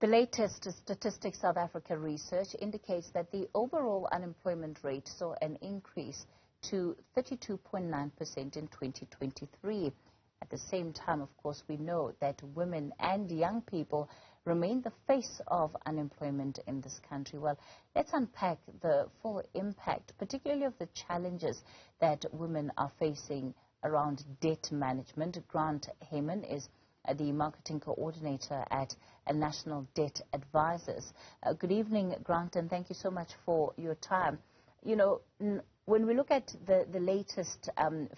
The latest Statistics South Africa research indicates that the overall unemployment rate saw an increase to 32.9% in 2023. At the same time, of course, we know that women and young people remain the face of unemployment in this country. Well, let's unpack the full impact, particularly of the challenges that women are facing around debt management. Grant Heyman is the marketing coordinator at National Debt Advisors. Good evening, Grant, and thank you so much for your time. You know, when we look at the latest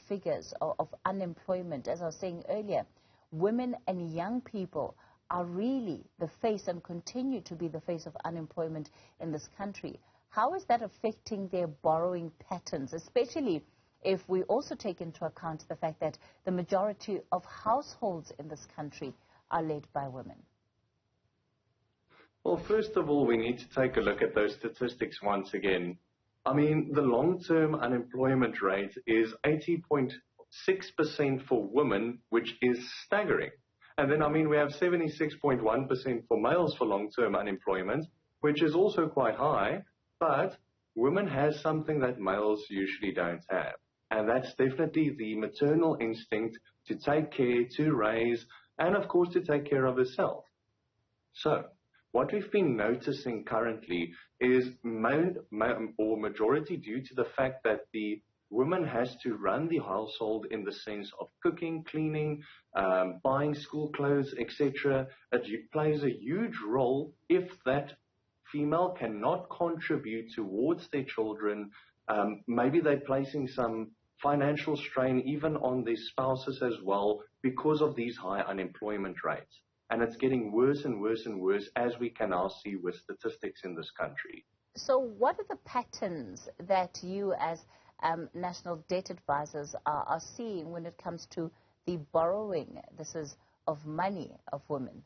figures of unemployment, as I was saying earlier, women and young people are really the face and continue to be the face of unemployment in this country. How is that affecting their borrowing patterns, especially if we also take into account the fact that the majority of households in this country are led by women? Well, first of all, we need to take a look at those statistics once again. I mean, the long-term unemployment rate is 80.6% for women, which is staggering. And then, I mean, we have 76.1% for males for long-term unemployment, which is also quite high, but women has something that males usually don't have. And that's definitely the maternal instinct to take care, to raise, and of course to take care of herself. So, what we've been noticing currently is majority due to the fact that the woman has to run the household in the sense of cooking, cleaning, buying school clothes, etc. It plays a huge role if that female cannot contribute towards their children. Maybe they're placing some financial strain even on their spouses as well because of these high unemployment rates. And it's getting worse and worse and worse, as we can now see with statistics in this country. So what are the patterns that you as National Debt Advisors are seeing when it comes to the borrowing, this is, of money of women?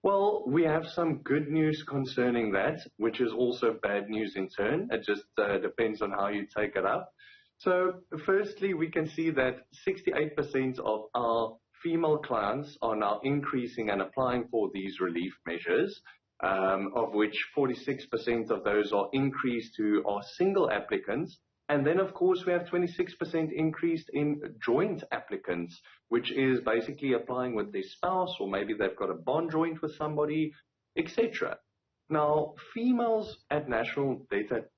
Well, we have some good news concerning that, which is also bad news in turn. It just depends on how you take it up. So, firstly, we can see that 68% of our female clients are now increasing and applying for these relief measures, of which 46% of those are increased to our single applicants. And then, of course, we have 26% increased in joint applicants, which is basically applying with their spouse, or maybe they've got a bond joint with somebody, etc. Now, females at National Debt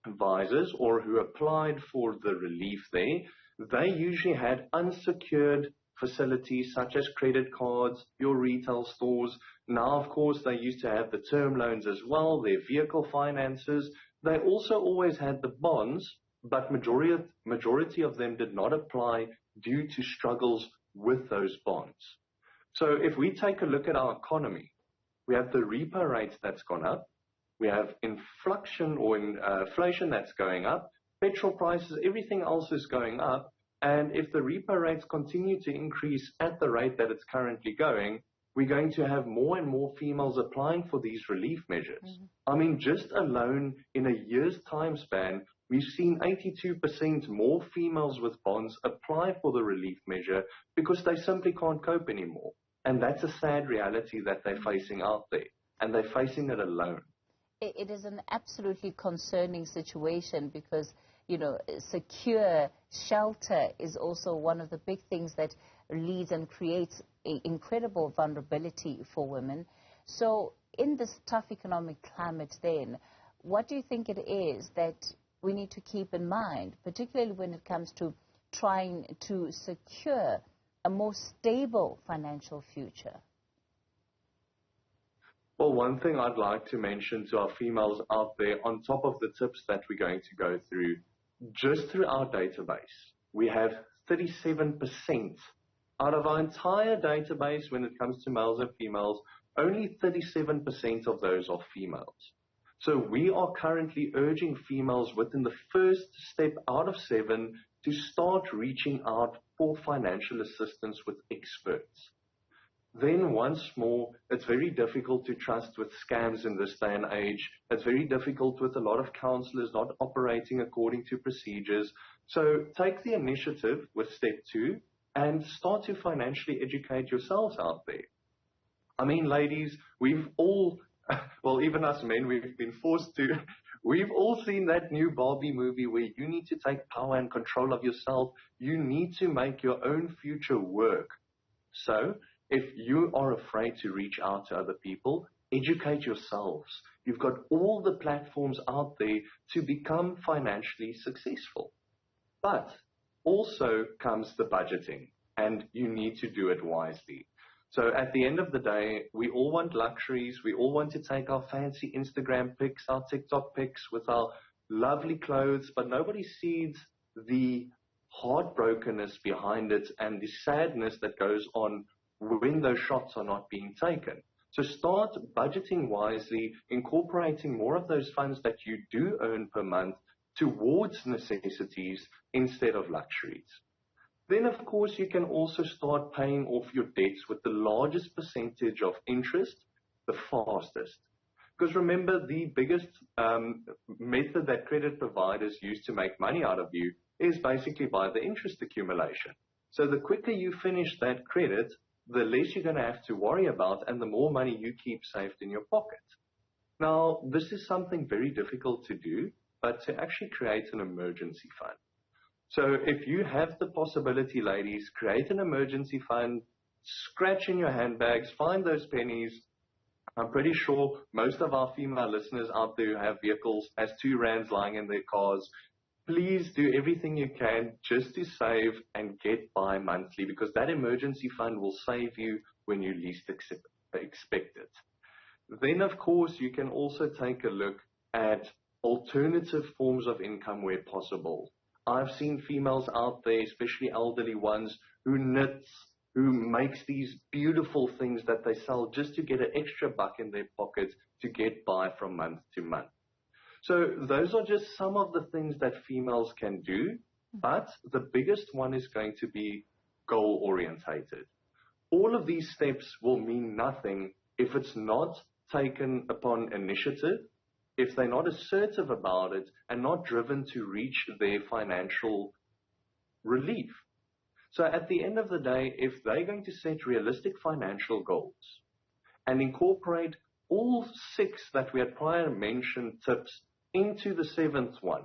Advisors, or who applied for the relief there, they usually had unsecured facilities such as credit cards, your retail stores. Now, of course, they used to have the term loans as well, their vehicle finances. They also always had the bonds, but majority of them did not apply due to struggles with those bonds. So if we take a look at our economy, we have the repo rate that's gone up, we have inflation that's going up, petrol prices, everything else is going up, and if the repo rates continue to increase at the rate that it's currently going, we're going to have more and more females applying for these relief measures. Mm-hmm. I mean, just alone in a year's time span, we've seen 82% more females with bonds apply for the relief measure because they simply can't cope anymore. And that's a sad reality that they're facing out there, and they're facing it alone. It is an absolutely concerning situation because, you know, secure shelter is also one of the big things that leads and creates an incredible vulnerability for women. So in this tough economic climate then, what do you think it is that we need to keep in mind, particularly when it comes to trying to secure a more stable financial future? Well, one thing I'd like to mention to our females out there, on top of the tips that we're going to go through, just through our database, we have 37% out of our entire database when it comes to males and females, only 37% of those are females. So we are currently urging females within the first step out of 7 to start reaching out for financial assistance with experts. Then once more, it's very difficult to trust with scams in this day and age. It's very difficult with a lot of counselors not operating according to procedures. So take the initiative with step 2 and start to financially educate yourselves out there. I mean, ladies, we've all, well, even us men, we've been forced to, we've all seen that new Barbie movie where you need to take power and control of yourself. You need to make your own future work. So, if you are afraid to reach out to other people, educate yourselves. You've got all the platforms out there to become financially successful. But also comes the budgeting, and you need to do it wisely. So at the end of the day, we all want luxuries. We all want to take our fancy Instagram pics, our TikTok pics with our lovely clothes, but nobody sees the heartbrokenness behind it and the sadness that goes on when those shots are not being taken. So start budgeting wisely, incorporating more of those funds that you do earn per month towards necessities instead of luxuries. Then, of course, you can also start paying off your debts with the largest percentage of interest, the fastest. Because remember, the biggest method that credit providers use to make money out of you is basically by the interest accumulation. So the quicker you finish that credit, the less you're going to have to worry about and the more money you keep saved in your pocket. Now, this is something very difficult to do, but to actually create an emergency fund. So if you have the possibility, ladies, create an emergency fund, scratch in your handbags, find those pennies. I'm pretty sure most of our female listeners out there who have vehicles has £2 lying in their cars. Please do everything you can just to save and get by monthly, because that emergency fund will save you when you least expect it. Then, of course, you can also take a look at alternative forms of income where possible. I've seen females out there, especially elderly ones, who knits, who makes these beautiful things that they sell just to get an extra buck in their pocket to get by from month to month. So those are just some of the things that females can do, but the biggest one is going to be goal-orientated. All of these steps will mean nothing if it's not taken upon initiative, if they're not assertive about it and not driven to reach their financial relief. So at the end of the day, if they're going to set realistic financial goals and incorporate all 6 that we had prior mentioned tips into the 7th one,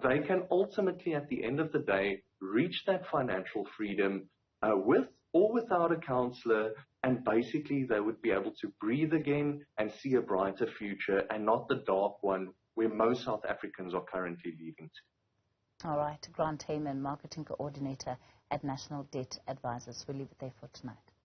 they can ultimately at the end of the day reach that financial freedom with or without a counselor, and basically they would be able to breathe again and see a brighter future and not the dark one where most South Africans are currently leading to. All right, Grant Heyman, Marketing Coordinator at National Debt Advisors. We'll leave it there for tonight.